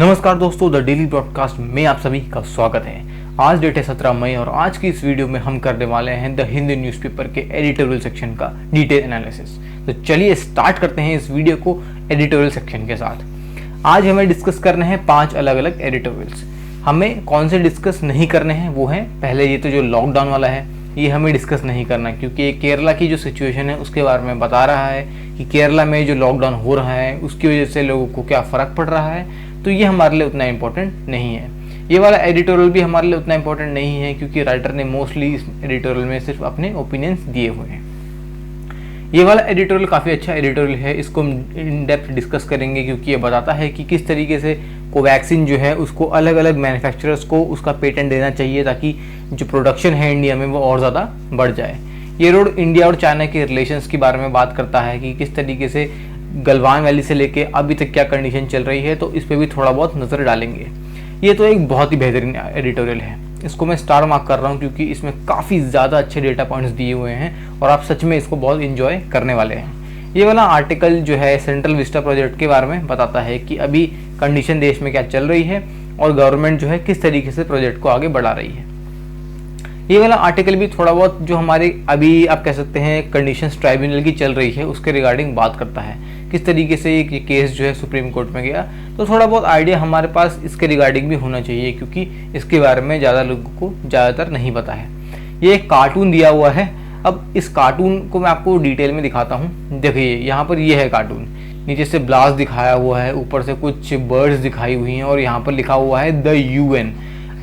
नमस्कार दोस्तों, the daily broadcast में आप सभी का स्वागत है। आज डेट है 17 मई और आज की इस वीडियो में हम करने वाले हैं द हिंदू न्यूज़पेपर के एडिटोरियल सेक्शन का डिटेल एनालिसिस। तो चलिए स्टार्ट करते हैं इस वीडियो को एडिटोरियल सेक्शन के साथ। आज हमें डिस्कस करने हैं 5 अलग अलग एडिटोरियल्स। हमें कौन से डिस्कस नहीं करने हैं वो हैं, पहले ये तो जो लॉकडाउन वाला है ये हमें डिस्कस नहीं करना, क्योंकि ये केरला की जो सिचुएशन है उसके बारे में बता रहा है कि केरला में जो लॉकडाउन हो रहा है उसकी वजह से लोगों को क्या फ़र्क पड़ रहा है। तो ये हमारे लिए उतना इम्पोर्टेंट नहीं है। ये वाला एडिटोरियल भी हमारे लिए उतना इम्पोर्टेंट नहीं है, क्योंकि राइटर ने मोस्टली इस एडिटोरियल में सिर्फ अपने ओपिनियंस दिए हुए हैं। ये वाला एडिटोरियल काफ़ी अच्छा एडिटोरियल है, इसको हम इन डेप्थ डिस्कस करेंगे, क्योंकि ये बताता है कि किस तरीके से कोवैक्सीन जो है उसको अलग अलग मैन्युफैक्चरर्स को उसका पेटेंट देना चाहिए ताकि जो प्रोडक्शन है इंडिया में वो और ज़्यादा बढ़ जाए। ये रोड इंडिया और चाइना के रिलेशंस के बारे में बात करता है कि किस तरीके से गलवान वैली से लेके अभी तक क्या कंडीशन चल रही है, तो इस पर भी थोड़ा बहुत नज़र डालेंगे। ये तो एक बहुत ही बेहतरीन एडिटोरियल है, इसको मैं स्टार मार्क कर रहा हूँ क्योंकि इसमें काफ़ी ज़्यादा अच्छे डेटा पॉइंट्स दिए हुए हैं और आप सच में इसको बहुत इन्जॉय करने वाले हैं। ये वाला आर्टिकल जो है सेंट्रल विस्टा प्रोजेक्ट के बारे में बताता है कि अभी कंडीशन देश में क्या चल रही है और गवर्नमेंट जो है किस तरीके से प्रोजेक्ट को आगे बढ़ा रही है। ये वाला आर्टिकल भी थोड़ा बहुत जो हमारे अभी आप कह सकते हैं कंडीशंस ट्राइब्यूनल की चल रही है उसके रिगार्डिंग बात करता है, किस तरीके से ये केस जो है सुप्रीम कोर्ट में गया। तो थोड़ा बहुत आइडिया हमारे पास इसके रिगार्डिंग भी होना चाहिए, क्योंकि इसके बारे में ज़्यादा लोगों को ज़्यादातर नहीं पता है। ये एक कार्टून दिया हुआ है, अब इस कार्टून को मैं आपको डिटेल में दिखाता हूँ। देखिए यहाँ पर ये है कार्टून, नीचे से ब्लास्ट दिखाया हुआ है, ऊपर से कुछ बर्ड्स दिखाई हुई हैं और यहाँ पर लिखा हुआ है द UN।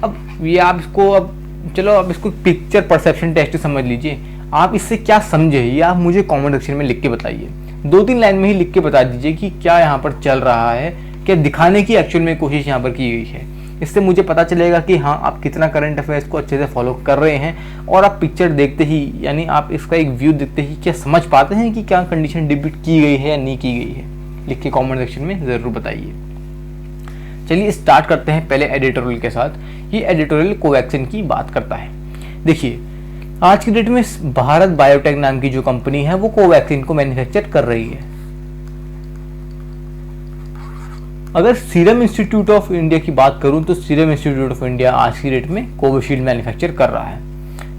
अब ये आप इसको चलो अब इसको पिक्चर परसेप्शन टेस्ट समझ लीजिए। आप इससे क्या समझे ये आप मुझे कमेंट सेक्शन में लिख के बताइए। 2-3 लाइन में ही लिख के बता दीजिए कि क्या यहाँ पर चल रहा है, क्या दिखाने की एक्चुअल में कोशिश यहाँ पर की गई है। इससे मुझे पता चलेगा कि हाँ आप कितना करंट अफेयर्स को अच्छे से फॉलो कर रहे हैं और आप पिक्चर देखते ही यानी आप इसका एक व्यू देखते ही क्या समझ पाते हैं कि क्या कंडीशन डिपिक्ट की गई है या नहीं की गई है। लिख के कॉमेंट सेक्शन में ज़रूर बताइए। चलिए स्टार्ट करते हैं पहले एडिटोरियल के साथ। ये एडिटोरियल कोवैक्सीन की बात करता है। देखिए आज की डेट में भारत बायोटेक नाम की जो कंपनी है वो कोवैक्सीन को मैन्युफैक्चर कर रही है। अगर सीरम इंस्टीट्यूट ऑफ इंडिया की बात करूं तो सीरम इंस्टीट्यूट ऑफ इंडिया आज की डेट में कोविशील्ड मैन्युफैक्चर कर रहा है।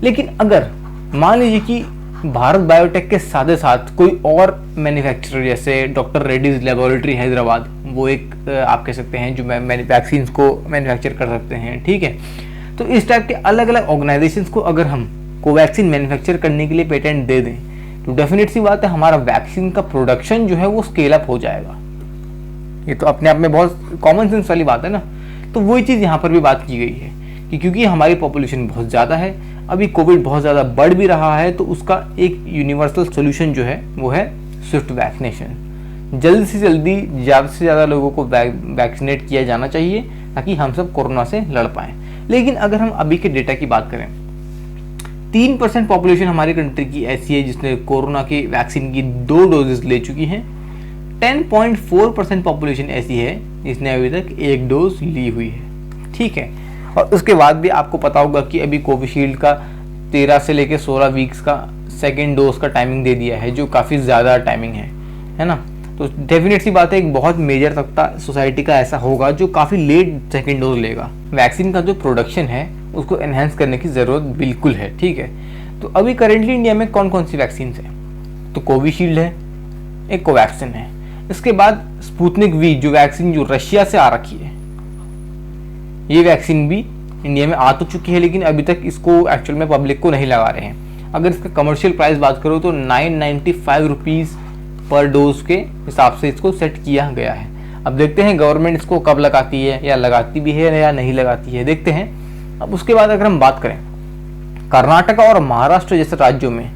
लेकिन अगर मान लीजिए कि भारत बायोटेक के साथ साथ कोई और मैन्युफैक्चरर जैसे डॉक्टर रेड्डीज लेबोरेटरी हैदराबाद, वो एक आप कह सकते हैं जो वैक्सीन को मैन्युफैक्चर कर सकते हैं, ठीक है। तो इस टाइप के अलग अलग ऑर्गेनाइजेशंस को अगर हम कोवैक्सीन मैन्युफैक्चर करने के लिए पेटेंट दे दें तो डेफिनेट सी बात है हमारा वैक्सीन का प्रोडक्शन जो है वो स्केल अप हो जाएगा। ये तो अपने आप में बहुत कॉमन सेंस वाली बात है ना। तो वही चीज़ यहाँ पर भी बात की गई है कि क्योंकि हमारी पॉपुलेशन बहुत ज़्यादा है, अभी कोविड बहुत ज़्यादा बढ़ भी रहा है, तो उसका एक यूनिवर्सल सोल्यूशन जो है वो है स्विफ्ट वैक्सीनेशन। जल्द से जल्दी ज़्यादा से ज़्यादा लोगों को वैक्सीनेट किया जाना चाहिए ताकि हम सब कोरोना से लड़ पाएँ। लेकिन अगर हम अभी के डेटा की बात करें, 3% पॉपुलेशन हमारी कंट्री की ऐसी है जिसने कोरोना की वैक्सीन की 2 डोजेस ले चुकी हैं। 10.4% पॉपुलेशन ऐसी है जिसने अभी तक 1 डोज ली हुई है, ठीक है। और उसके बाद भी आपको पता होगा कि अभी कोविशील्ड का 13 से लेकर 16 वीक्स का सेकेंड डोज का टाइमिंग दे दिया है, जो काफ़ी ज़्यादा टाइमिंग है ना। तो डेफिनेट सी बात है एक बहुत मेजर तबका सोसाइटी का ऐसा होगा जो काफ़ी लेट सेकेंड डोज लेगा। वैक्सीन का जो प्रोडक्शन है उसको एनहेंस करने की ज़रूरत बिल्कुल है, ठीक है। तो अभी करेंटली इंडिया में कौन कौन सी वैक्सीन है, तो कोविशील्ड है, एक कोवैक्सीन है, इसके बाद स्पुतनिक वी जो वैक्सीन जो रशिया से आ रखी है, ये वैक्सीन भी इंडिया में आ तो चुकी है लेकिन अभी तक इसको एक्चुअल में पब्लिक को नहीं लगा रहे हैं। अगर इसका कमर्शियल प्राइस बात करो तो 995 रुपीज़ पर डोज के हिसाब से इसको सेट किया गया है। अब देखते हैं गवर्नमेंट इसको कब लगाती है, या लगाती भी है या नहीं लगाती है, देखते हैं। अब उसके बाद अगर हम बात करें कर्नाटक और महाराष्ट्र जैसे राज्यों में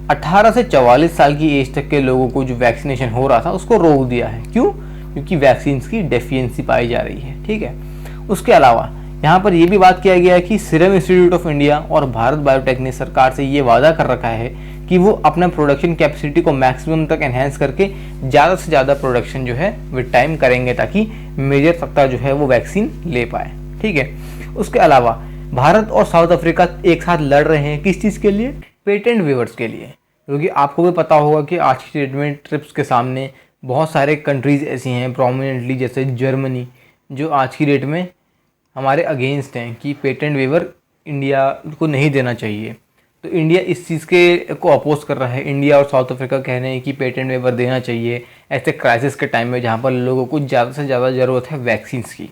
18 से 44 साल की एज तक के लोगों को जो वैक्सीनेशन हो रहा था उसको रोक दिया है। क्यों? क्योंकि वैक्सीन की डेफिशिएंसी पाई जा रही है, ठीक है। उसके अलावा यहाँ पर यह भी बात किया गया है कि सीरम इंस्टीट्यूट ऑफ इंडिया और भारत बायोटेक ने सरकार से ये वादा कर रखा है कि वो अपना प्रोडक्शन कैपेसिटी को मैक्सिमम तक एनहेंस करके ज़्यादा से ज़्यादा प्रोडक्शन जो है विद टाइम करेंगे ताकि मेजर तबका जो है वो वैक्सीन ले पाए, ठीक है। उसके अलावा भारत और साउथ अफ्रीका एक साथ लड़ रहे हैं किस चीज़ के लिए? पेटेंट वेवर्स के लिए, क्योंकि आपको भी पता होगा कि आज की डेट में ट्रिप्स के सामने बहुत सारे कंट्रीज़ ऐसी हैं प्रोमिनेंटली, जैसे जर्मनी, जो आज की डेट में हमारे अगेंस्ट हैं कि पेटेंट वेवर इंडिया को नहीं देना चाहिए। तो इंडिया इस चीज़ के को अपोज कर रहा है। इंडिया और साउथ अफ्रीका कह रहे हैं कि पेटेंट वेवर देना चाहिए ऐसे क्राइसिस के टाइम में जहाँ पर लोगों को ज़्यादा से ज़्यादा ज़रूरत है वैक्सीन्स की।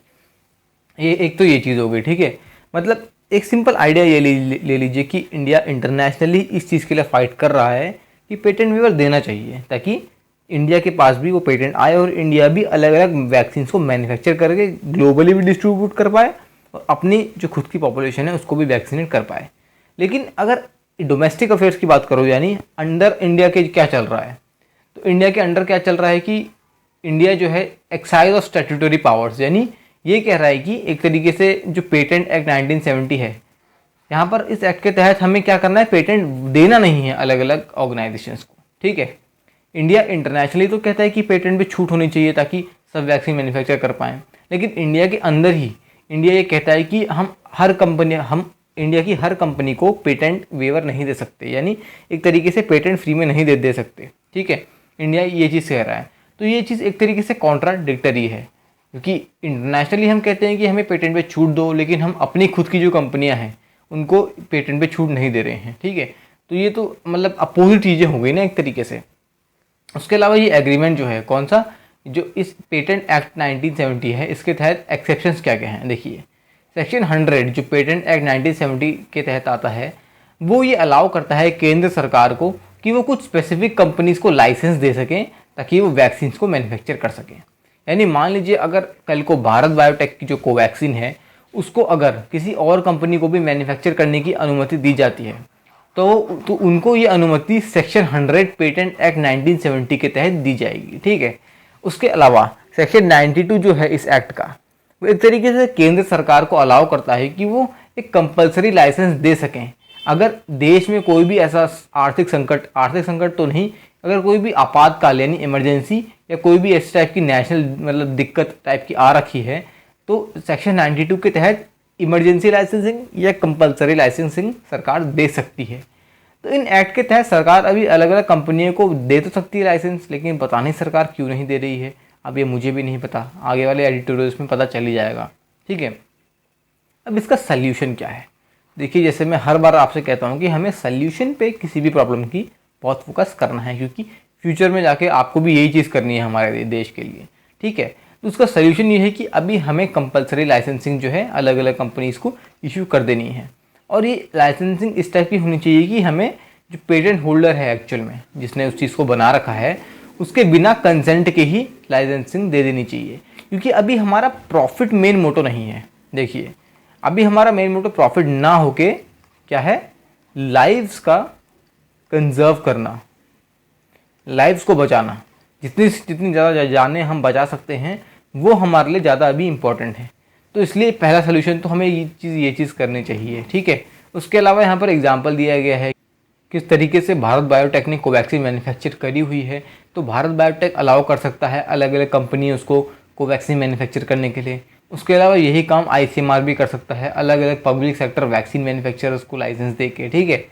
ये एक तो ये चीज़ हो गई, ठीक है। मतलब एक सिंपल आइडिया ये ले लीजिए कि इंडिया इंटरनेशनली इस चीज़ के लिए फाइट कर रहा है कि पेटेंट वेवर देना चाहिए, ताकि इंडिया के पास भी वो पेटेंट आए और इंडिया भी अलग अलग वैक्सीन को मैन्युफैक्चर करके ग्लोबली भी डिस्ट्रीब्यूट कर पाए और अपनी जो खुद की पॉपुलेशन है उसको भी वैक्सीनेट कर पाए। लेकिन अगर डोमेस्टिक अफेयर्स की बात करो, यानी अंडर इंडिया के क्या चल रहा है, तो इंडिया के अंडर क्या चल रहा है कि इंडिया जो है एक्साइज ऑफ स्टैट्यूटरी पावर्स, यानी ये कह रहा है कि एक तरीके से जो पेटेंट एक्ट 1970 है, यहाँ पर इस एक्ट के तहत हमें क्या करना है, पेटेंट देना नहीं है अलग अलग ऑर्गेनाइजेशंस को, ठीक है। इंडिया इंटरनेशनली तो कहता है कि पेटेंट पे छूट होनी चाहिए ताकि सब वैक्सीन मैन्युफैक्चर कर पाएँ, लेकिन इंडिया के अंदर ही इंडिया ये कहता है कि हम इंडिया की हर कंपनी को पेटेंट वेवर नहीं दे सकते, यानी एक तरीके से पेटेंट फ्री में नहीं दे सकते, ठीक है। इंडिया ये चीज़ कह रहा है। तो ये चीज़ एक तरीके से कॉन्ट्राडिक्टरी है, क्योंकि इंटरनेशनली हम कहते हैं कि हमें पेटेंट पे छूट दो, लेकिन हम अपनी खुद की जो कंपनियां हैं उनको पेटेंट पे छूट नहीं दे रहे हैं, ठीक है। तो ये तो मतलब अपोजिट चीज़ें हो गई ना एक तरीके से। उसके अलावा ये एग्रीमेंट जो है कौन सा, जो इस पेटेंट एक्ट 1970 है, इसके तहत एक्सेप्शंस क्या क्या हैं, देखिए। सेक्शन 100 जो पेटेंट एक्ट 1970 के तहत आता है, वो ये अलाउ करता है केंद्र सरकार को कि वो कुछ स्पेसिफिक कंपनीज को लाइसेंस दे सकें ताकि वो वैक्सीन को मैन्युफैक्चर कर सकें। यानी मान लीजिए अगर कल को भारत बायोटेक की जो कोवैक्सीन है उसको अगर किसी और कंपनी को भी मैन्युफैक्चर करने की अनुमति दी जाती है तो उनको ये अनुमति सेक्शन 100 पेटेंट एक्ट 1970 के तहत दी जाएगी, ठीक है। उसके अलावा सेक्शन 92 जो है इस एक्ट का, वो एक तरीके से केंद्र सरकार को अलाउ करता है कि वो एक कंपलसरी लाइसेंस दे सकें अगर देश में कोई भी ऐसा आर्थिक संकट तो नहीं, अगर कोई भी आपातकाल यानी इमरजेंसी या कोई भी इस टाइप की नेशनल मतलब दिक्कत टाइप की आ रखी है, तो सेक्शन 92 के तहत इमरजेंसी लाइसेंसिंग या कंपलसरी लाइसेंसिंग सरकार दे सकती है। तो इन एक्ट के तहत सरकार अभी अलग अलग कंपनियों को दे तो सकती है लाइसेंस, लेकिन पता नहीं सरकार क्यों नहीं दे रही है। अब ये मुझे भी नहीं पता, आगे वाले एडिटोरियल्स में पता चल ही जाएगा, ठीक है। अब इसका सल्यूशन क्या है, देखिए जैसे मैं हर बार आपसे कहता हूँ कि हमें सल्यूशन पे किसी भी प्रॉब्लम की बहुत फोकस करना है, क्योंकि फ्यूचर में जाके आपको भी यही चीज़ करनी है हमारे देश के लिए, ठीक है। तो उसका सल्यूशन ये है कि अभी हमें कंपलसरी लाइसेंसिंग जो है अलग अलग कंपनीज़ को इशू कर देनी है, और ये लाइसेंसिंग इस टाइप की होनी चाहिए कि हमें जो पेटेंट होल्डर है एक्चुअल में जिसने उस चीज़ को बना रखा है उसके बिना कंसेंट के ही लाइसेंसिंग दे देनी चाहिए, क्योंकि अभी हमारा प्रॉफिट मेन मोटो नहीं है। देखिए अभी हमारा मेन मोटो प्रॉफिट ना होके क्या है, लाइव्स का कंजर्व करना, लाइव्स को बचाना। जितनी ज़्यादा जानें हम बचा सकते हैं वो हमारे लिए ज़्यादा अभी इम्पोर्टेंट है। तो इसलिए पहला सोल्यूशन तो हमें ये चीज़ करनी चाहिए, ठीक है। उसके अलावा यहाँ पर एग्जांपल दिया गया है किस तरीके से भारत बायोटेक ने कोवैक्सीन मैन्युफैक्चर करी हुई है, तो भारत बायोटेक अलाउ कर सकता है अलग अलग कंपनी उसको कोवैक्सीन मैन्युफैक्चर करने के लिए। उसके अलावा यही काम ICMR भी कर सकता है, अलग अलग पब्लिक सेक्टर वैक्सीन मैन्युफैक्चरर्स को लाइसेंस दे के, ठीक है।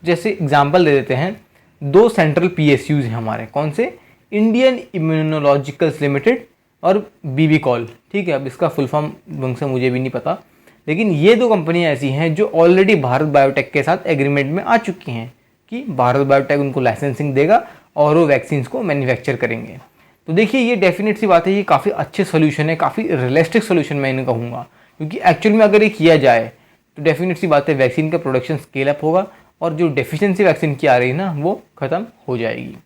जैसे एग्जाम्पल दे देते हैं, 2 सेंट्रल PSUs हैं हमारे, कौन से, इंडियन इम्यूनोलॉजिकल्स लिमिटेड और BBCOL, ठीक है। अब इसका फुल फॉर्म ढंग से मुझे भी नहीं पता, लेकिन ये 2 कंपनियां ऐसी हैं जो ऑलरेडी भारत बायोटेक के साथ एग्रीमेंट में आ चुकी हैं कि भारत बायोटेक उनको लाइसेंसिंग देगा और वो वैक्सीन को मैन्युफैक्चर करेंगे। तो देखिए ये डेफिनेट सी बात है, ये काफ़ी अच्छे सोल्यूशन है, काफ़ी रियलिस्टिक सोल्यूशन मैं इन्हें कहूँगा, क्योंकि एक्चुअल में अगर ये किया जाए तो डेफिनेट सी बात है वैक्सीन का प्रोडक्शन स्केल अप होगा और जो डेफिशिएंसी वैक्सीन की आ रही है ना वो ख़त्म हो जाएगी।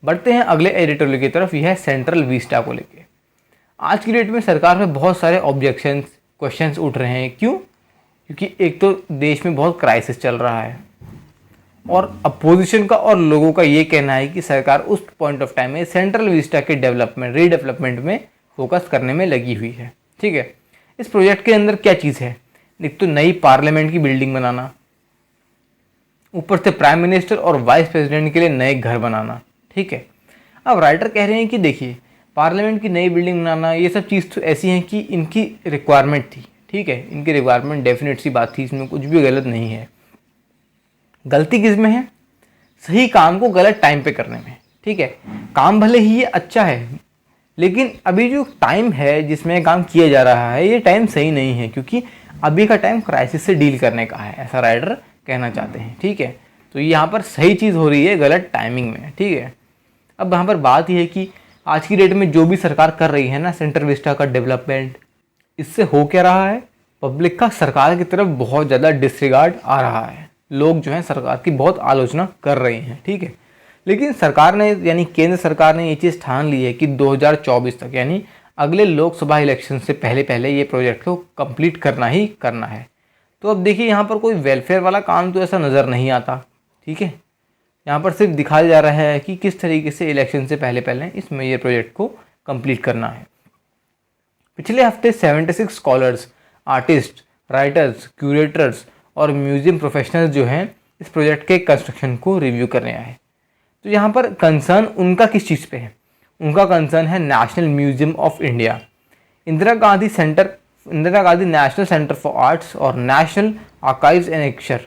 बढ़ते हैं अगले एडिटोरियल की तरफ, यह है सेंट्रल विस्टा को लेके। आज की डेट में सरकार में बहुत सारे ऑब्जेक्शंस क्वेश्चंस उठ रहे हैं, क्यों, क्योंकि एक तो देश में बहुत क्राइसिस चल रहा है और अपोजिशन का और लोगों का ये कहना है कि सरकार उस पॉइंट ऑफ टाइम में सेंट्रल विस्टा के रीडेवलपमेंट में फोकस करने में लगी हुई है, ठीक है। इस प्रोजेक्ट के अंदर क्या चीज़ है, एक तो नई पार्लियामेंट की बिल्डिंग बनाना, ऊपर से प्राइम मिनिस्टर और वाइस प्रेसिडेंट के लिए नए घर बनाना, ठीक है। अब राइटर कह रहे हैं कि देखिए पार्लियामेंट की नई बिल्डिंग बनाना ये सब चीज़ तो ऐसी हैं कि इनकी रिक्वायरमेंट थी, ठीक है। इनकी रिक्वायरमेंट डेफिनेट सी बात थी, इसमें कुछ भी गलत नहीं है। गलती किस में है, सही काम को गलत टाइम पे करने में, ठीक है। काम भले ही ये अच्छा है, लेकिन अभी जो टाइम है जिसमें काम किया जा रहा है ये टाइम सही नहीं है, क्योंकि अभी का टाइम क्राइसिस से डील करने का है, ऐसा राइटर कहना चाहते हैं। ठीक है, तो यहाँ पर सही चीज़ हो रही है गलत टाइमिंग में। ठीक है, अब यहाँ पर बात यह है कि आज की डेट में जो भी सरकार कर रही है ना सेंट्रल विस्टा का डेवलपमेंट, इससे हो क्या रहा है, पब्लिक का सरकार की तरफ बहुत ज़्यादा डिसरिगार्ड आ रहा है। लोग जो है सरकार की बहुत आलोचना कर रहे हैं। ठीक है, लेकिन सरकार ने यानी केंद्र सरकार ने ये चीज़ ठान ली है कि 2024 तक यानी अगले लोकसभा इलेक्शन से पहले पहले ये प्रोजेक्ट को कंप्लीट करना ही करना है। तो अब देखिए यहाँ पर कोई वेलफेयर वाला काम तो ऐसा नज़र नहीं आता। ठीक है, यहाँ पर सिर्फ दिखाया जा रहा है कि किस तरीके से इलेक्शन से पहले पहले इस मेजर प्रोजेक्ट को कंप्लीट करना है। पिछले हफ्ते 76 स्कॉलर्स, आर्टिस्ट, राइटर्स, क्यूरेटर्स और म्यूजियम प्रोफेशनल्स जो हैं इस प्रोजेक्ट के कंस्ट्रक्शन को रिव्यू करने आए। तो यहाँ पर कंसर्न उनका किस चीज़ पे है, उनका कंसर्न है national museum of India, Indira Gandhi national centre for arts और नेशनल आर्काइव्स एंड एक्सचर।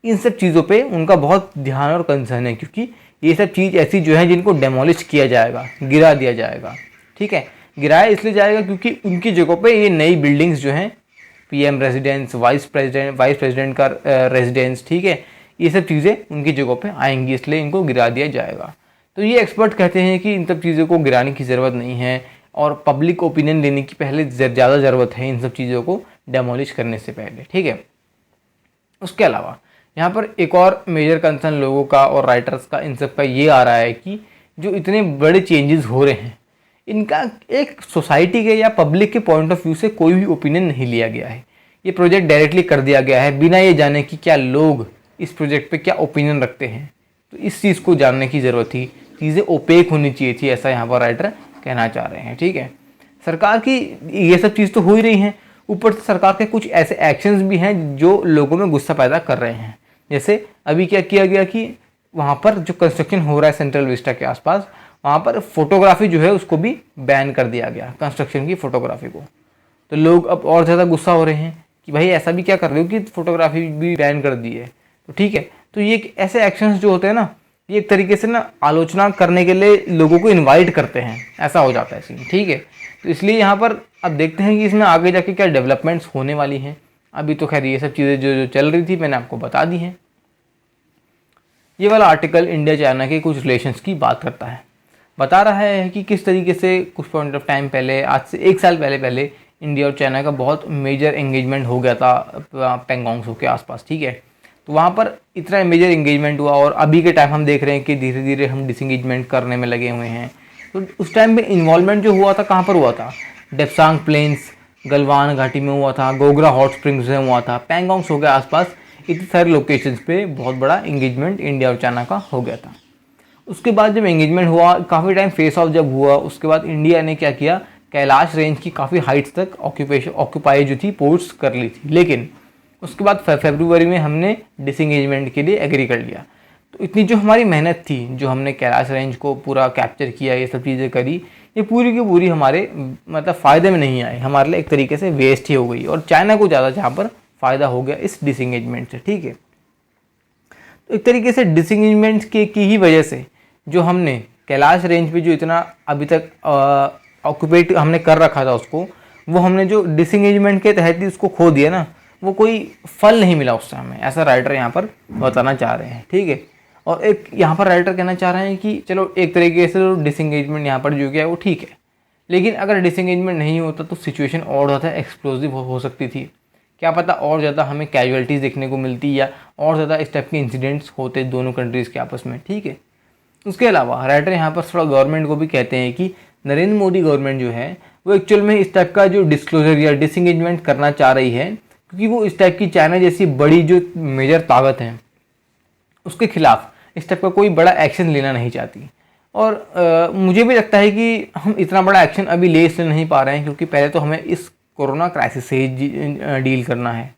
इन सब चीज़ों पे उनका बहुत ध्यान और कंसर्न है, क्योंकि ये सब चीज़ ऐसी जो है जिनको डेमोलिश किया जाएगा, गिरा दिया जाएगा। ठीक है, गिराया इसलिए जाएगा क्योंकि उनकी जगहों पे ये नई बिल्डिंग्स जो हैं, पीएम रेजिडेंस, वाइस प्रेसिडेंट का रेजिडेंस, ठीक है, ये सब चीज़ें उनकी जगहों पे आएंगी, इसलिए इनको गिरा दिया जाएगा। तो ये एक्सपर्ट कहते हैं कि इन सब चीज़ों को गिराने की ज़रूरत नहीं है और पब्लिक ओपिनियन लेने की पहले ज़्यादा ज़रूरत है इन सब चीज़ों को डेमोलिश करने से पहले। ठीक है, उसके अलावा यहाँ पर एक और मेजर कंसर्न लोगों का और राइटर्स का इन सब का ये आ रहा है कि जो इतने बड़े चेंजेस हो रहे हैं इनका एक सोसाइटी के या पब्लिक के पॉइंट ऑफ व्यू से कोई भी ओपिनियन नहीं लिया गया है। ये प्रोजेक्ट डायरेक्टली कर दिया गया है बिना ये जाने कि क्या लोग इस प्रोजेक्ट पे क्या ओपिनियन रखते हैं। तो इस चीज़ को जानने की ज़रूरत थी, चीज़ें ओपेक होनी चाहिए थी, ऐसा यहाँ पर राइटर कहना चाह रहे हैं। ठीक है, सरकार की ये सब चीज़ तो हो ही रही हैं, ऊपर से सरकार के कुछ ऐसे एक्शंस भी हैं जो लोगों में गुस्सा पैदा कर रहे हैं। जैसे अभी क्या किया गया कि वहाँ पर जो कंस्ट्रक्शन हो रहा है सेंट्रल विस्टा के आसपास, वहाँ पर फोटोग्राफी जो है उसको भी बैन कर दिया गया, कंस्ट्रक्शन की फोटोग्राफी को। तो लोग अब और ज़्यादा गुस्सा हो रहे हैं कि भाई ऐसा भी क्या कर रहे हो कि फोटोग्राफी भी बैन कर दी है। तो ठीक है, तो ये ऐसे एक्शंस जो होते हैं ना, ये एक तरीके से ना आलोचना करने के लिए लोगों को इन्वाइट करते हैं, ऐसा हो जाता है सीन। ठीक है, तो इसलिए यहाँ पर अब देखते हैं कि इसमें आगे जाके क्या डेवलपमेंट्स होने वाली हैं। अभी तो खैर ये सब चीज़ें जो चल रही थी मैंने आपको बता दी हैं। ये वाला आर्टिकल इंडिया चाइना के कुछ रिलेशंस की बात करता है, बता रहा है कि किस तरीके से कुछ पॉइंट ऑफ टाइम पहले, आज से 1 साल पहले इंडिया और चाइना का बहुत मेजर एंगेजमेंट हो गया था पैंगोंग त्सो के आसपास। ठीक है, तो वहाँ पर इतना मेजर एंगेजमेंट हुआ और अभी के टाइम हम देख रहे हैं कि धीरे धीरे हम डिसएंगेजमेंट करने में लगे हुए हैं। तो उस टाइम में इन्वॉल्वमेंट जो हुआ था कहाँ पर हुआ था, डेप्सांग प्लेन्स, गलवान घाटी में हुआ था, गोगरा हॉट स्प्रिंग्स में हुआ था, पैंगोंग त्सो के आसपास इतने सारे लोकेशंस पे बहुत बड़ा एंगेजमेंट इंडिया और चाइना का हो गया था। उसके बाद जब एंगेजमेंट हुआ, काफ़ी टाइम फेस ऑफ जब हुआ, उसके बाद इंडिया ने क्या किया, कैलाश रेंज की काफ़ी हाइट्स तक ऑक्यूपाई जो थी पोस्ट्स कर ली थी। लेकिन उसके बाद फरवरी में हमने डिसएंगेजमेंट के लिए एग्री कर लिया। तो इतनी जो हमारी मेहनत थी, जो हमने कैलाश रेंज को पूरा कैप्चर किया, ये सब चीज़ें करी, ये पूरी की पूरी हमारे मतलब फ़ायदे में नहीं आई, हमारे लिए एक तरीके से वेस्ट ही हो गई और चाइना को ज़्यादा जहाँ पर फ़ायदा हो गया इस डिसएंगेजमेंट से। ठीक है, तो एक तरीके से डिसएंगेजमेंट की ही वजह से जो हमने कैलाश रेंज पे जो इतना अभी तक ऑक्यूपेट हमने कर रखा था उसको, वो हमने जो डिसएंगेजमेंट के तहत ही उसको खो दिया ना, वो कोई फल नहीं मिला उससे हमें, ऐसा राइटर यहाँ पर बताना चाह रहे हैं। ठीक है, और एक यहाँ पर राइटर कहना चाह रहे हैं कि चलो एक तरीके से डिसएंगेजमेंट यहाँ पर जो किया वो ठीक है, लेकिन अगर डिसएंगेजमेंट नहीं होता तो सिचुएशन और ज़्यादा एक्सप्लोजिव हो सकती थी। क्या पता और ज़्यादा हमें कैजुअलिटीज़ देखने को मिलती या और ज़्यादा इस टाइप के इंसिडेंट्स होते दोनों कंट्रीज़ के आपस में। ठीक है, उसके अलावा राइटर यहाँ पर थोड़ा गवर्नमेंट को भी कहते हैं कि नरेंद्र मोदी गवर्नमेंट जो है वो एक्चुअल में इस टाइप का जो डिस्क्लोजर या डिसएंगेजमेंट करना चाह रही है, क्योंकि वो इस टाइप की चाइना जैसी बड़ी जो मेजर ताकत है उसके खिलाफ इस टाइप का कोई बड़ा एक्शन लेना नहीं चाहती। और मुझे भी लगता है कि हम इतना बड़ा एक्शन अभी ले इसलिए नहीं पा रहे हैं क्योंकि पहले तो हमें इस कोरोना क्राइसिस से ही डील करना है।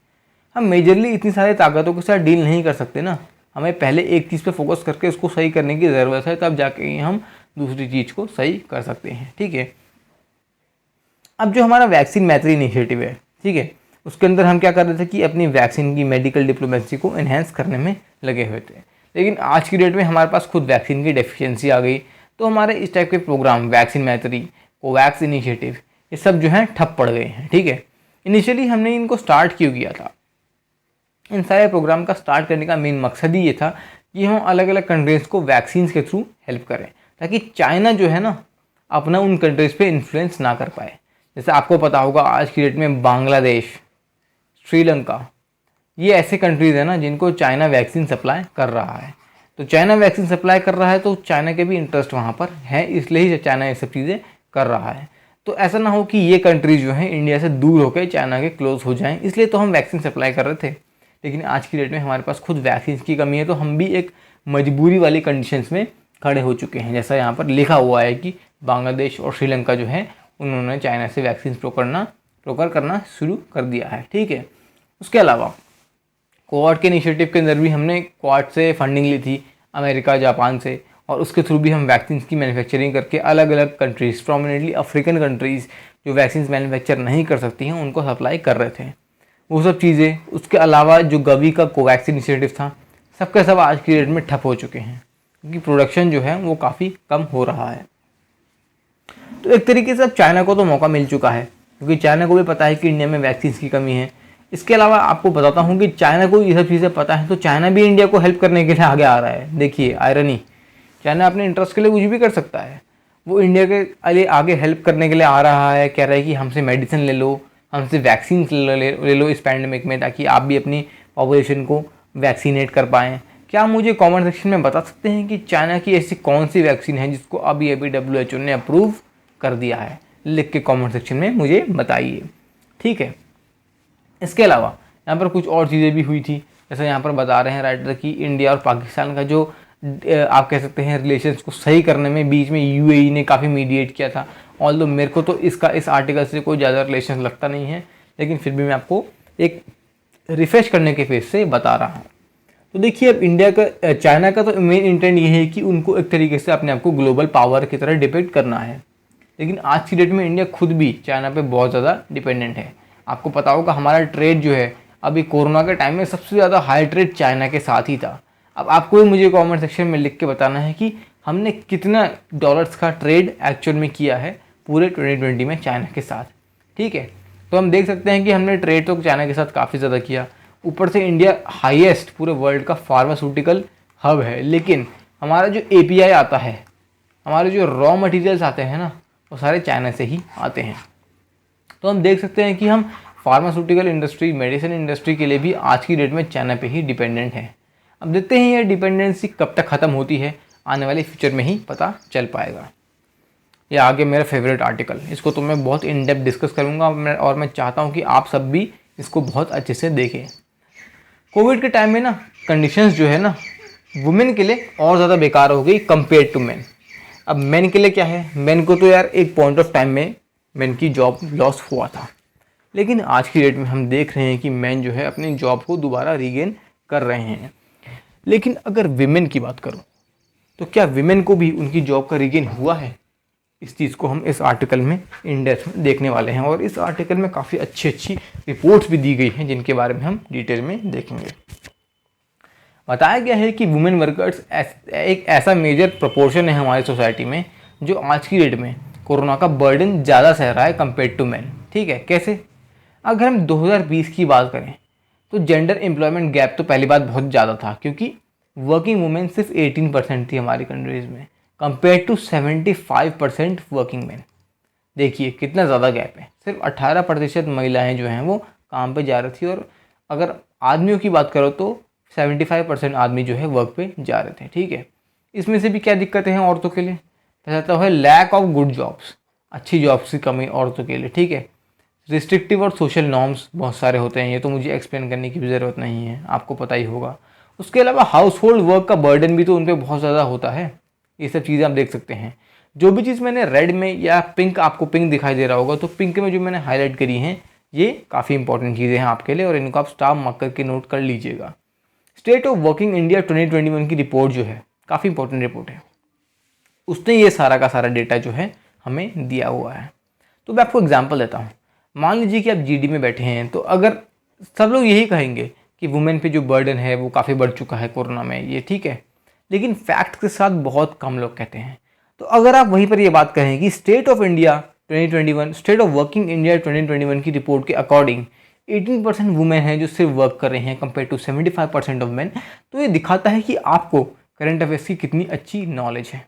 हम मेजरली इतनी सारी ताकतों के साथ डील नहीं कर सकते ना, हमें पहले एक चीज़ पे फोकस करके उसको सही करने की ज़रूरत है, तब जाके ही हम दूसरी चीज़ को सही कर सकते हैं। ठीक है, अब जो हमारा वैक्सीन मैत्री इनिशिएटिव है, ठीक है, उसके अंदर हम क्या कर रहे थे कि अपनी वैक्सीन की मेडिकल डिप्लोमेसी को इन्हेंस करने में लगे हुए थे। लेकिन आज की डेट में हमारे पास खुद वैक्सीन की डेफिशिएंसी आ गई, तो हमारे इस टाइप के प्रोग्राम वैक्सीन मैत्री, कोवैक्स इनिशिएटिव, ये सब जो है ठप पड़ गए हैं। ठीक है, इनिशियली हमने इनको स्टार्ट क्यों किया था? इन सारे प्रोग्राम का स्टार्ट करने का मेन मकसद ही ये था कि हम अलग अलग कंट्रीज़ को वैक्सीन के थ्रू हेल्प करें, ताकि चाइना जो है ना अपना उन कंट्रीज़ पे इन्फ्लुएंस ना कर पाए। जैसे आपको पता होगा आज की डेट में बांग्लादेश, श्रीलंका, ये ऐसे कंट्रीज़ हैं ना जिनको चाइना वैक्सीन सप्लाई कर रहा है। तो चाइना वैक्सीन सप्लाई कर रहा है तो चाइना के भी इंटरेस्ट वहाँ पर है, इसलिए ही चाइना ये सब चीज़ें कर रहा है। तो ऐसा ना हो कि ये कंट्रीज जो हैं इंडिया से दूर होकर चाइना के क्लोज हो जाएं, इसलिए तो हम वैक्सीन सप्लाई कर रहे थे। लेकिन आज की डेट में हमारे पास खुद वैक्सीन की कमी है, तो हम भी एक मजबूरी वाली कंडीशंस में खड़े हो चुके हैं। जैसा यहाँ पर लिखा हुआ है कि बांग्लादेश और श्रीलंका जो है उन्होंने चाइना से वैक्सीन प्रोकर करना शुरू कर दिया है। ठीक है, उसके अलावा क्वाड के इनिशिएटिव के अंदर भी हमने क्वाड से फंडिंग ली थी, अमेरिका, जापान से, और उसके थ्रू भी हम वैक्सीन की मैन्युफैक्चरिंग करके अलग अलग कंट्रीज़, प्रोमिनेंटली अफ्रीकन कंट्रीज़ जो वैक्सीन मैन्युफैक्चर नहीं कर सकती हैं उनको सप्लाई कर रहे थे, वो सब चीज़ें। उसके अलावा जो गवी का कोवैक्स इनिशिएटिव था, सबके सब आज की डेट में ठप हो चुके हैं क्योंकि प्रोडक्शन जो है वो काफ़ी कम हो रहा है। तो एक तरीके से अब चाइना को तो मौका मिल चुका है, क्योंकि चाइना को भी पता है कि इंडिया में वैक्सीन की कमी है। इसके अलावा आपको बताता हूँ कि चाइना को ये सब चीज़ें पता है, तो चाइना भी इंडिया को हेल्प करने के लिए आगे आ रहा है। देखिए आयरनी, चाइना अपने इंटरेस्ट के लिए कुछ भी कर सकता है, वो इंडिया के लिए आगे हेल्प करने के लिए आ रहा है, कह रहा है कि हमसे मेडिसिन ले लो, हमसे वैक्सीन ले लो इस पैंडेमिक में, ताकि आप भी अपनी पॉपुलेशन को वैक्सीनेट कर पाएँ। क्या आप मुझे कमेंट सेक्शन में बता सकते हैं कि चाइना की ऐसी कौन सी वैक्सीन है जिसको अभी WHO ने अप्रूव कर दिया है? लिख के कमेंट सेक्शन में मुझे बताइए। ठीक है, इसके अलावा यहाँ पर कुछ और चीज़ें भी हुई थी। जैसे यहाँ पर बता रहे हैं राइटर कि इंडिया और पाकिस्तान का जो आप कह सकते हैं रिलेशंस को सही करने में बीच में UAE ने काफ़ी मीडिएट किया था। ऑल्दो मेरे को तो इस आर्टिकल से कोई ज़्यादा रिलेशन लगता नहीं है, लेकिन फिर भी मैं आपको एक रिफ्रेश करने के फेस से बता रहा हूँ। तो देखिए, अब इंडिया का चाइना का तो मेन इंटेंट ये है कि उनको एक तरीके से अपने आप को ग्लोबल पावर की तरह डिपेंड करना है। लेकिन आज की डेट में इंडिया खुद भी चाइना पे बहुत ज़्यादा डिपेंडेंट है। आपको पता होगा हमारा ट्रेड जो है अभी कोरोना के टाइम में सबसे ज़्यादा हाई ट्रेड चाइना के साथ ही था। अब आपको भी मुझे कमेंट सेक्शन में लिख के बताना है कि हमने कितना डॉलर्स का ट्रेड एक्चुअल में किया है पूरे 2020 में चाइना के साथ। ठीक है, तो हम देख सकते हैं कि हमने ट्रेड तो चाइना के साथ काफ़ी ज़्यादा किया। ऊपर से इंडिया हाईएस्ट पूरे वर्ल्ड का फार्मास्यूटिकल हब है, लेकिन हमारा जो API आता है, हमारे जो रॉ मटेरियल्स आते हैं ना, वो सारे चाइना से ही आते हैं। तो हम देख सकते हैं कि हम फार्मास्यूटिकल इंडस्ट्री, मेडिसिन इंडस्ट्री के लिए भी आज की डेट में चाइना पे ही डिपेंडेंट है। अब देखते हैं ये डिपेंडेंसी कब तक ख़त्म होती है, आने वाले फ्यूचर में ही पता चल पाएगा। ये आगे मेरा फेवरेट आर्टिकल, इसको तो मैं बहुत इन डेप्थ डिस्कस करूँगा और मैं चाहता हूँ कि आप सब भी इसको बहुत अच्छे से देखें। कोविड के टाइम में ना कंडीशंस जो है ना वुमेन के लिए और ज़्यादा बेकार हो गई कंपेयर टू मेन। अब मेन के लिए क्या है, मेन को तो यार एक पॉइंट ऑफ टाइम में मेन की जॉब लॉस हुआ था, लेकिन आज की डेट में हम देख रहे हैं कि मेन जो है अपनी जॉब को दोबारा रीगेन कर रहे हैं। लेकिन अगर विमेन की बात करूं तो क्या विमेन को भी उनकी जॉब का रीगेन हुआ है? इस चीज़ को हम इस आर्टिकल में इन डेप्थ में देखने वाले हैं, और इस आर्टिकल में काफ़ी अच्छी रिपोर्ट्स भी दी गई हैं जिनके बारे में हम डिटेल में देखेंगे। बताया गया है कि वुमेन वर्कर्स एक ऐसा मेजर प्रोपोर्शन है हमारी सोसाइटी में जो आज की डेट में कोरोना का बर्डन ज़्यादा सह रहा है कंपेयर टू मैन। ठीक है, कैसे? अगर हम 2020 की बात करें तो जेंडर एम्प्लॉयमेंट गैप तो पहली बात बहुत ज़्यादा था, क्योंकि वर्किंग वुमेन सिर्फ 18% थी हमारी कंट्रीज़ में कंपेयर टू 75% वर्किंग मैन। देखिए कितना ज़्यादा गैप है। सिर्फ 18% महिलाएं जो हैं वो काम पे जा रही थी, और अगर आदमियों की बात करो तो 75% आदमी जो है वर्क पे जा रहे थे। ठीक है, इसमें से भी क्या दिक्कतें हैं औरतों के लिए? पहला तो है लैक ऑफ गुड जॉब्स, अच्छी जॉब्स की कमी औरतों के लिए। ठीक है, रिस्ट्रिक्टिव और सोशल नॉर्म्स बहुत सारे होते हैं, ये तो मुझे एक्सप्लेन करने की भी ज़रूरत नहीं है, आपको पता ही होगा। उसके अलावा हाउस होल्ड वर्क का बर्डन भी तो उन पर बहुत ज़्यादा होता है। ये सब चीज़ें आप देख सकते हैं। जो भी चीज़ मैंने रेड में या पिंक, आपको पिंक दिखाई दे रहा होगा, तो पिंक में जो मैंने हाईलाइट करी हैं ये काफ़ी इंपॉर्टेंट चीज़ें हैं आपके लिए, और इनको आप स्टार मार्क करके नोट कर लीजिएगा। स्टेट ऑफ वर्किंग इंडिया 2021 की रिपोर्ट जो है काफ़ी इंपॉर्टेंट रिपोर्ट है, उसने ये सारा का सारा डेटा जो है हमें दिया हुआ है। तो मैं आपको एग्जांपल देता हूँ। मान लीजिए कि आप GD में बैठे हैं, तो अगर सब लोग यही कहेंगे कि वुमेन पे जो बर्डन है वो काफ़ी बढ़ चुका है कोरोना में, ये ठीक है, लेकिन फैक्ट के साथ बहुत कम लोग कहते हैं। तो अगर आप वहीं पर ये बात कहें कि state of India 2021 state of working India 2021 की रिपोर्ट के अकॉर्डिंग 18% वुमेन हैं जो सिर्फ वर्क कर रहे हैं कंपेयर टू 75% ऑफ मेन। तो ये दिखाता है कि आपको करंट अफेयर्स की कितनी अच्छी नॉलेज है,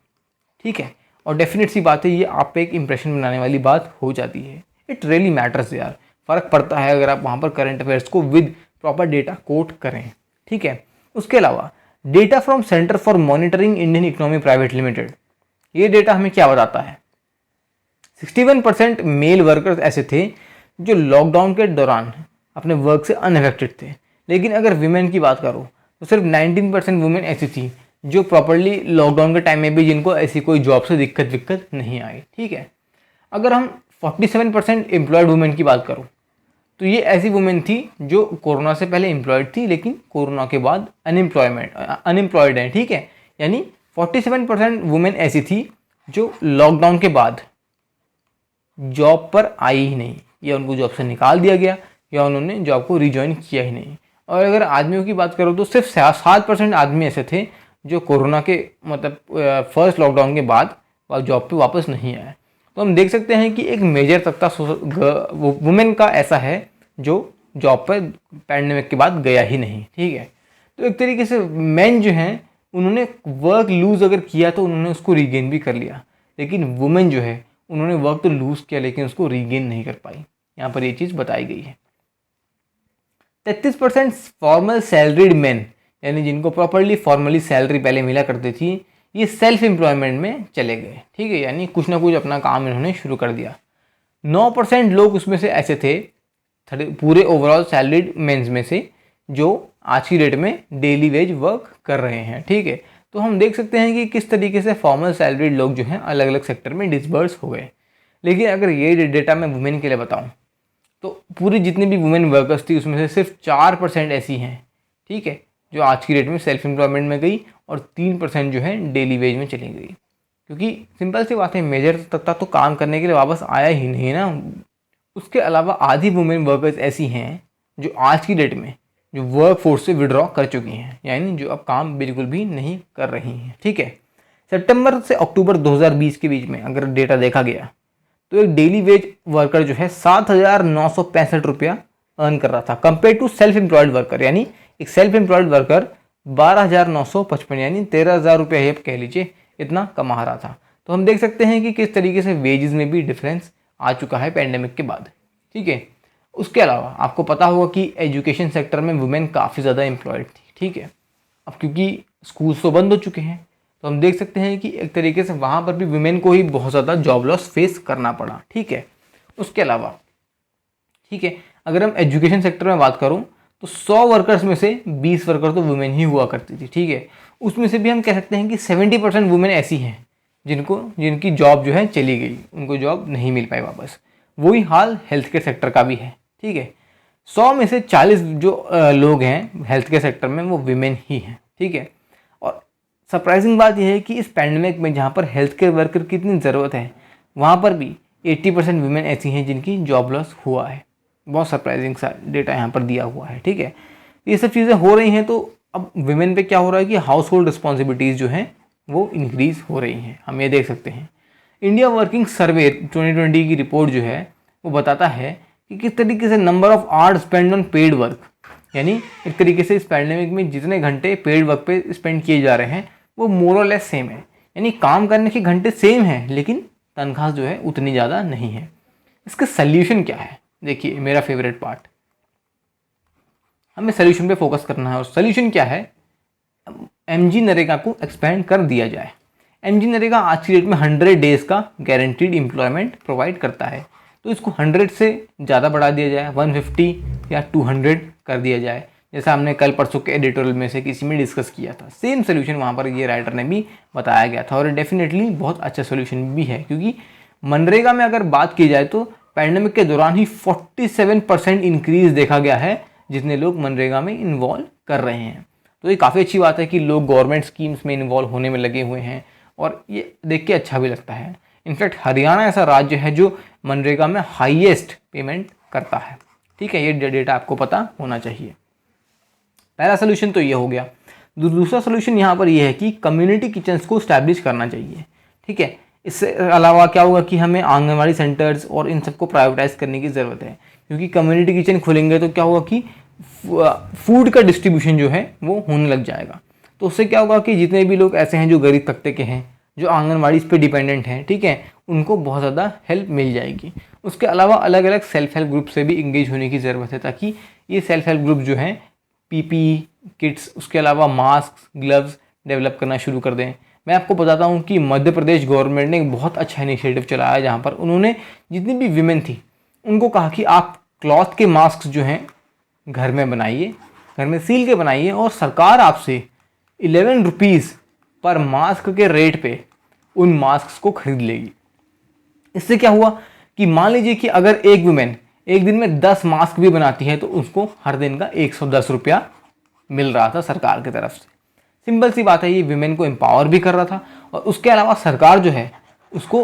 ठीक है। और डेफिनेट सी बात है, ये आप पे एक इंप्रेशन बनाने वाली बात हो जाती है। इट रियली मैटर्स यार, फ़र्क पड़ता है अगर आप वहाँ पर करंट अफेयर्स को विद प्रॉपर डेटा कोट करें, ठीक है। उसके अलावा data from centre for monitoring Indian economy private limited, ये डेटा हमें क्या बताता है? 61% मेल वर्कर्स ऐसे थे जो लॉकडाउन के दौरान अपने वर्क से अनअफेक्टेड थे। लेकिन अगर वीमेन की बात करो तो सिर्फ 19% वुमेन ऐसी थी जो प्रॉपरली लॉकडाउन के टाइम में भी जिनको ऐसी कोई जॉब से दिक्कत नहीं आई, ठीक है। अगर हम 47% एम्प्लॉयड वुमेन की बात करूँ तो ये ऐसी वुमेन थी जो कोरोना से पहले एम्प्लॉयड थी लेकिन कोरोना के बाद अनएम्प्लॉयड हैं, ठीक है। यानी 47% वुमेन ऐसी थी जो लॉकडाउन के बाद जॉब पर आई ही नहीं, या उनको जॉब से निकाल दिया गया या उन्होंने जॉब को रिज्वाइन किया ही नहीं। और अगर आदमियों की बात करो तो सिर्फ 7% आदमी ऐसे थे जो कोरोना के मतलब फर्स्ट लॉकडाउन के बाद जॉब पे वापस नहीं आए। तो हम देख सकते हैं कि एक मेजर तबका वुमेन का ऐसा है जो जॉब पर पैंडेमिक के बाद गया ही नहीं, ठीक है। तो एक तरीके से मेन जो हैं उन्होंने वर्क लूज़ अगर किया तो उन्होंने उसको रीगेन भी कर लिया, लेकिन वुमेन जो है उन्होंने वर्क तो लूज़ किया लेकिन उसको रीगेन नहीं कर पाई। यहाँ पर ये चीज़ बताई गई है। 33% फॉर्मल सैलरीड मैन, यानी जिनको प्रॉपरली फॉर्मली सैलरी पहले मिला करती थी, ये सेल्फ एम्प्लॉयमेंट में चले गए, ठीक है। यानी कुछ ना कुछ अपना काम इन्होंने शुरू कर दिया। 9% लोग उसमें से ऐसे थे पूरे ओवरऑल सैलरीड मेंस में से जो आज की डेट में डेली वेज वर्क कर रहे हैं, ठीक है। तो हम देख सकते हैं कि किस तरीके से फॉर्मल सैलरीड लोग जो हैं अलग अलग सेक्टर में डिस्बर्स हो गए। लेकिन अगर ये डेटा मैं वुमेन के लिए बताऊं तो पूरी जितनी भी वुमेन वर्कर्स थी उसमें से सिर्फ 4% ऐसी हैं, ठीक है, जो आज की डेट में सेल्फ एम्प्लॉयमेंट में गई और 3% जो है डेली वेज में चली गई। क्योंकि सिंपल सी बात है, मेजर तक तो काम करने के लिए वापस आया ही नहीं ना। उसके अलावा आधी वुमेन वर्कर्स ऐसी हैं जो आज की डेट में जो वर्क फोर्स से विड्रॉ कर चुकी हैं, यानी जो अब काम बिल्कुल भी नहीं कर रही हैं, ठीक है। सितंबर से अक्टूबर 2020 के बीच में अगर डेटा देखा गया तो एक डेली वेज वर्कर जो है 7,965 रुपया अर्न कर रहा था compare to self employed worker. यानी एक सेल्फ एम्प्लॉयड वर्कर 12,955 यानी 13,000 रुपया ही आप कह लीजिए इतना कमा रहा था। तो हम देख सकते हैं कि किस तरीके से वेजेस में भी डिफरेंस आ चुका है पैंडेमिक के बाद, ठीक है। उसके अलावा आपको पता होगा कि एजुकेशन सेक्टर में वुमेन काफ़ी ज़्यादा एम्प्लॉयड थी, ठीक है। अब क्योंकि स्कूल्स तो बंद हो चुके हैं तो हम देख सकते हैं कि एक तरीके से वहाँ पर भी वुमेन को ही बहुत ज़्यादा जॉब लॉस फेस करना पड़ा, ठीक है। उसके अलावा, ठीक है, अगर हम एजुकेशन सेक्टर में बात करूँ तो 100 वर्कर्स में से 20 वर्कर तो वुमेन ही हुआ करती थी, ठीक है। उसमें से भी हम कह सकते हैं कि 70% वुमेन ऐसी हैं जिनकी जॉब जो है चली गई, उनको जॉब नहीं मिल पाई वापस। वही हाल हेल्थ केयर सेक्टर का भी है, ठीक है। 100 में से 40 जो लोग हैं हेल्थ केयर सेक्टर में वो विमेन ही हैं, ठीक है। और सरप्राइजिंग बात यह है कि इस पैंडेमिक में जहाँ पर हेल्थ केयर वर्कर की इतनी ज़रूरत है वहाँ पर भी 80% विमेन ऐसी हैं जिनकी जॉब लॉस हुआ है। बहुत सरप्राइजिंग सा डेटा यहाँ पर दिया हुआ है, ठीक है। ये सब चीज़ें हो रही हैं तो अब विमेन पे क्या हो रहा है कि हाउस होल्ड रिस्पॉन्सिबिलिटीज़ जो हैं वो इंक्रीज़ हो रही हैं। हम ये देख सकते हैं इंडिया वर्किंग सर्वे 2020 की रिपोर्ट जो है वो बताता है कि किस तरीके से number of hours spend on paid work, यानी एक तरीके से इस पैंडेमिक में जितने घंटे पेड वर्क पे स्पेंड किए जा रहे हैं वो मोर और लेस सेम है। यानी काम करने के घंटे सेम हैं लेकिन तनख्वाह जो है उतनी ज़्यादा नहीं है। इसका सल्यूशन क्या है? देखिए मेरा फेवरेट पार्ट, हमें सल्यूशन पे फोकस करना है। और सल्यूशन क्या है? एमजी नरेगा को एक्सपेंड कर दिया जाए। एमजी नरेगा आज की डेट में 100 डेज़ का गारंटीड एम्प्लॉयमेंट प्रोवाइड करता है, तो इसको 100 से ज़्यादा बढ़ा दिया जाए, 150 या 200 कर दिया जाए, जैसा हमने कल परसों के एडिटोरियल में से किसी में डिस्कस किया था। सेम सोल्यूशन वहाँ पर ये राइटर ने भी बताया गया था और डेफिनेटली बहुत अच्छा सोल्यूशन भी है, क्योंकि मनरेगा में अगर बात की जाए तो पैंडेमिक के दौरान ही 47% इंक्रीज़ देखा गया है जितने लोग मनरेगा में इन्वॉल्व कर रहे हैं। तो ये काफ़ी अच्छी बात है कि लोग गवर्नमेंट स्कीम्स में इन्वॉल्व होने में लगे हुए हैं और ये देख के अच्छा भी लगता है। इनफैक्ट हरियाणा ऐसा राज्य है जो मनरेगा में हाईएस्ट पेमेंट करता है, ठीक है। ये डेटा आपको पता होना चाहिए। पहला सोल्यूशन तो ये हो गया। दूसरा सोल्यूशन यहाँ पर ये है कि कम्युनिटी किचन्स को स्टैब्लिश करना चाहिए, ठीक है। इससे अलावा क्या होगा कि हमें आंगनवाड़ी सेंटर्स और इन सबको प्राइवेटाइज करने की ज़रूरत है, क्योंकि कम्युनिटी किचन खुलेंगे तो क्या होगा कि फूड का डिस्ट्रीब्यूशन जो है वो होने लग जाएगा। तो उससे क्या होगा कि जितने भी लोग ऐसे हैं जो गरीब तबके के हैं, जो आंगनवाड़ी पे डिपेंडेंट हैं, ठीक है, उनको बहुत ज़्यादा हेल्प मिल जाएगी। उसके अलावा अलग अलग सेल्फ हेल्प ग्रुप से भी इंगेज होने की ज़रूरत है, ताकि ये सेल्फ हेल्प ग्रुप जो हैं पीपीई किट्स, उसके अलावा मास्क, ग्लव्स डेवलप करना शुरू कर दें। मैं आपको बताता हूँ कि मध्य प्रदेश गवर्नमेंट ने एक बहुत अच्छा इनिशिएटिव चलाया है, जहाँ पर उन्होंने जितनी भी विमेन थी उनको कहा कि आप क्लॉथ के मास्क जो हैं घर में बनाइए, घर में सील के बनाइए, और सरकार आपसे 11 रुपीज़ पर मास्क के रेट पे उन मास्क को खरीद लेगी। इससे क्या हुआ कि मान लीजिए कि अगर एक वुमेन एक दिन में 10 मास्क भी बनाती है तो उसको हर दिन का 110 रुपया मिल रहा था सरकार की तरफ से। सिंपल सी बात है, ये विमेन को एम्पावर भी कर रहा था, और उसके अलावा सरकार जो है उसको,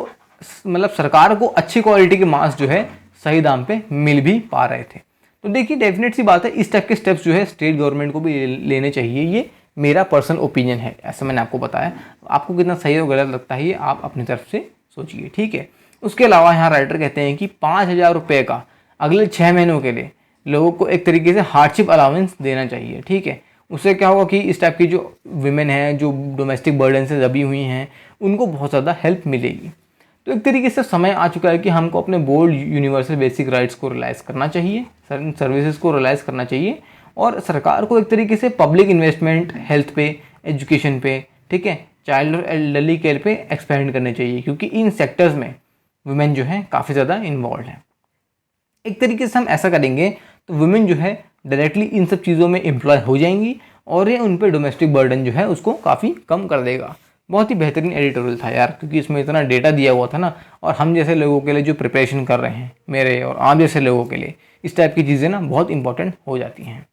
मतलब सरकार को अच्छी क्वालिटी के मास्क जो है सही दाम पे मिल भी पा रहे थे। तो देखिए, डेफिनेट सी बात है, इस टाइप के स्टेप्स जो है स्टेट गवर्नमेंट को भी लेने चाहिए। ये मेरा पर्सनल ओपिनियन है, ऐसा मैंने आपको बताया। आपको कितना सही और गलत लगता है ये आप अपनी तरफ से सोचिए, ठीक है। उसके अलावा यहाँ राइटर कहते हैं कि 5,000 रुपये का अगले 6 महीनों के लिए लोगों को एक तरीके से हार्डशिप अलाउंस देना चाहिए, ठीक है। उससे क्या होगा कि इस टाइप की जो विमेन हैं, जो डोमेस्टिक बर्डन से दबी हुई हैं, उनको बहुत ज़्यादा हेल्प मिलेगी। तो एक तरीके से समय आ चुका है कि हमको अपने बोल्ड यूनिवर्सल बेसिक राइट्स को रियलाइज़ करना चाहिए, सर्विसेज को रियलाइज़ करना चाहिए, और सरकार को एक तरीके से पब्लिक इन्वेस्टमेंट हेल्थ पे, एजुकेशन पे, ठीक है, चाइल्ड और एल्डरली केयर पे एक्सपेंड करने चाहिए, क्योंकि इन सेक्टर्स में वुमेन जो है काफ़ी ज़्यादा इन्वॉल्व है। एक तरीके से हम ऐसा करेंगे तो वुमेन जो है डायरेक्टली इन सब चीज़ों में एम्प्लॉय हो जाएंगी, और ये उन पर डोमेस्टिक बर्डन जो है उसको काफ़ी कम कर देगा। बहुत ही बेहतरीन एडिटोरियल था यार, क्योंकि इसमें इतना डेटा दिया हुआ था ना, और हम जैसे लोगों के लिए जो प्रिपरेशन कर रहे हैं, मेरे और आप जैसे लोगों के लिए इस टाइप की चीज़ें ना बहुत इंपॉर्टेंट हो जाती हैं।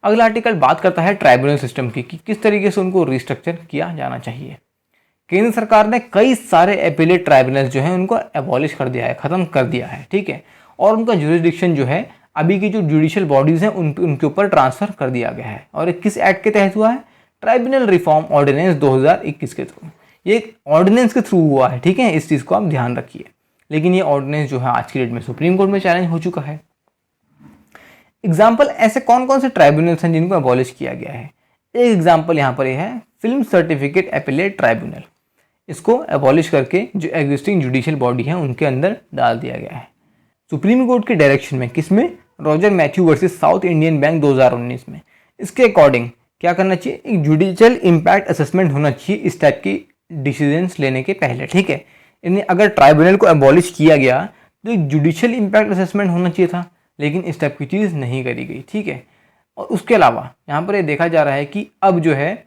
अगला आर्टिकल बात करता है ट्राइब्यूनल सिस्टम की, कि किस तरीके से उनको रिस्ट्रक्चर किया जाना चाहिए। केंद्र सरकार ने कई सारे एपिलेट ट्राइब्यूनल्स जो हैं उनको एबॉलिश कर दिया है, ख़त्म कर दिया है, ठीक है, और उनका जुरिस्डिक्शन जो है अभी की जो जुडिशियल बॉडीज़ हैं उनके ऊपर ट्रांसफ़र कर दिया गया है। और ये किस एक्ट के तहत हुआ है? ट्राइब्यूनल रिफॉर्म ऑर्डिनेंस 2021 के थ्रू। ये एक ऑर्डिनेंस के थ्रू हुआ है, ठीक है, इस चीज़ को आप ध्यान रखिए। लेकिन ये ऑर्डिनेंस जो है आज की डेट में सुप्रीम कोर्ट में चैलेंज हो चुका है। एग्जाम्पल, ऐसे कौन कौन से ट्राइब्यूनल्स हैं जिनको एबॉलिश किया गया है? एक एग्जाम्पल यहाँ पर ये है फिल्म सर्टिफिकेट एपिलेट ट्राइब्यूनल। इसको एबॉलिश करके जो एग्जिस्टिंग जुडिशियल बॉडी है उनके अंदर डाल दिया गया है सुप्रीम कोर्ट के डायरेक्शन में। किसमें? Roger Matthew versus south Indian bank 2019 में। इसके अकॉर्डिंग क्या करना चाहिए? एक जुडिशियल इम्पैक्ट असेसमेंट होना चाहिए इस टाइप की डिसीजंस लेने के पहले, ठीक है। इन्हें अगर ट्राइब्यूनल को एबॉलिश किया गया तो एक जुडिशियल इम्पैक्ट असेसमेंट होना चाहिए था, लेकिन इस टाइप की चीज़ नहीं करी गई, ठीक है। और उसके अलावा यहाँ पर ये देखा जा रहा है कि अब जो है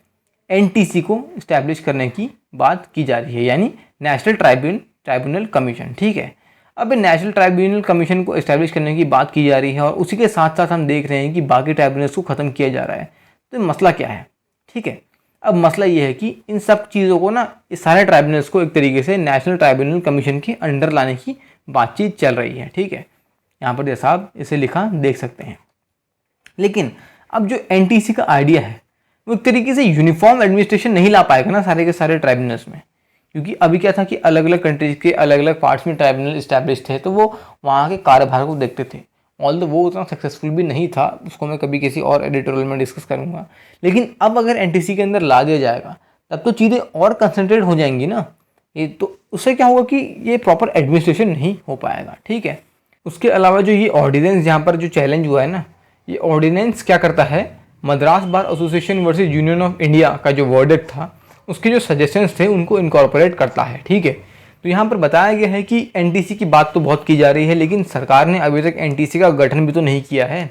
एनटीसी को इस्टेब्लिश करने की बात की जा रही है, यानी नेशनल ट्राइब्यूनल कमीशन, ठीक है। अब नेशनल ट्राइब्यूनल कमीशन को इस्टेब्लिश करने की बात की जा रही है, और उसी के साथ साथ हम देख रहे हैं कि बाकी ट्राइब्यूनल्स को ख़त्म किया जा रहा है। तो मसला क्या है? ठीक है, अब मसला ये है कि इन सब चीज़ों को ना, इस सारे ट्राइब्यूनल्स को एक तरीके से नेशनल ट्राइब्यूनल कमीशन के अंडर लाने की बातचीत चल रही है, ठीक है। यहाँ पर जैसा आप इसे लिखा देख सकते हैं। लेकिन अब जो एनटीसी का आइडिया है वो एक तरीके से यूनिफॉर्म एडमिनिस्ट्रेशन नहीं ला पाएगा ना सारे के सारे ट्राइब्यूनल्स में, क्योंकि अभी क्या था कि अलग अलग कंट्रीज के अलग अलग पार्ट्स में ट्राइब्यूनल इस्टेब्लिश थे, तो वो वहाँ के कार्यभार को देखते थे। ऑल्दो वो उतना सक्सेसफुल भी नहीं था, उसको मैं कभी किसी और एडिटोरियल में डिस्कस करूँगा। लेकिन अब अगर एनटीसी के अंदर ला दिया जाएगा तब तो चीज़ें और कंसंट्रेट हो जाएंगी ना, ये तो उससे क्या होगा कि ये प्रॉपर एडमिनिस्ट्रेशन नहीं हो पाएगा, ठीक है। उसके अलावा जो ये ऑर्डिनेंस यहाँ पर जो चैलेंज हुआ है ना, ये ऑर्डिनेंस क्या करता है, Madras bar association versus union of India का जो वर्डिक्ट था उसके जो सजेशंस थे उनको इनकॉर्पोरेट करता है, ठीक है। तो यहाँ पर बताया गया है कि एनटीसी की बात तो बहुत की जा रही है, लेकिन सरकार ने अभी तक एनटीसी का गठन भी तो नहीं किया है।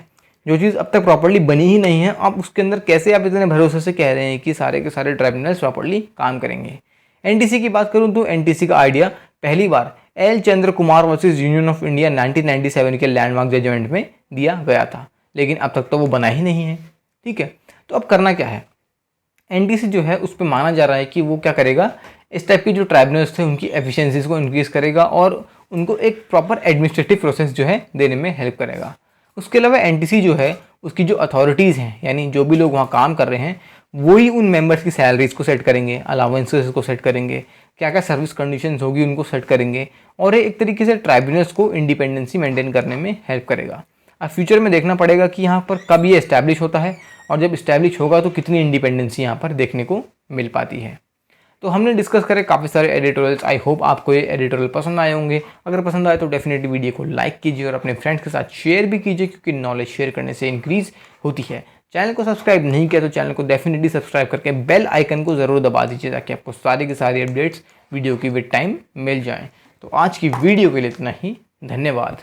जो चीज़ अब तक प्रॉपर्ली बनी ही नहीं है, आप उसके अंदर कैसे आप इतने भरोसे से कह रहे हैं कि सारे के सारे ट्राइब्यूनल्स प्रॉपर्ली काम करेंगे? एनटीसी की बात करूँ तो एनटीसी का आइडिया पहली बार L Chandra Kumar versus union of India 1997 के लैंडमार्क जजमेंट में दिया गया था, लेकिन अब तक तो वो बना ही नहीं है, ठीक है। तो अब करना क्या है? एनटीसी जो है उस पर माना जा रहा है कि वो क्या करेगा, इस टाइप के जो ट्राइब्यूनल्स थे उनकी एफिशिएंसीज को इंक्रीज़ करेगा और उनको एक प्रॉपर एडमिनिस्ट्रेटिव प्रोसेस जो है देने में हेल्प करेगा। उसके अलावा एनटीसी जो है उसकी जो अथॉरिटीज़ हैं, यानी जो भी लोग वहाँ काम कर रहे हैं, वही उन मेंबर्स की सैलरीज को सेट करेंगे, अलाउंसेस को सेट करेंगे, क्या क्या सर्विस कंडीशंस होगी उनको सेट करेंगे, और ये एक तरीके से ट्राइब्यूनल्स को इंडिपेंडेंसी मेंटेन करने में हेल्प करेगा। अब फ्यूचर में देखना पड़ेगा कि यहाँ पर कब ये इस्टेब्लिश होता है, और जब इस्टेब्लिश होगा तो कितनी इंडिपेंडेंसी यहाँ पर देखने को मिल पाती है। तो हमने डिस्कस करे काफ़ी सारे एडिटोरियल्स। आई होप आपको ये एडिटोरियल पसंद आए होंगे। अगर पसंद आए तो डेफिनेटली वीडियो को लाइक कीजिए और अपने फ्रेंड्स के साथ शेयर भी कीजिए, क्योंकि नॉलेज शेयर करने से इंक्रीज होती है। चैनल को सब्सक्राइब नहीं किया तो चैनल को डेफिनेटली सब्सक्राइब करके बेल आइकन को ज़रूर दबा दीजिए, ताकि आपको सारी की सारी अपडेट्स वीडियो की विद टाइम मिल जाएँ। तो आज की वीडियो के लिए इतना ही। धन्यवाद।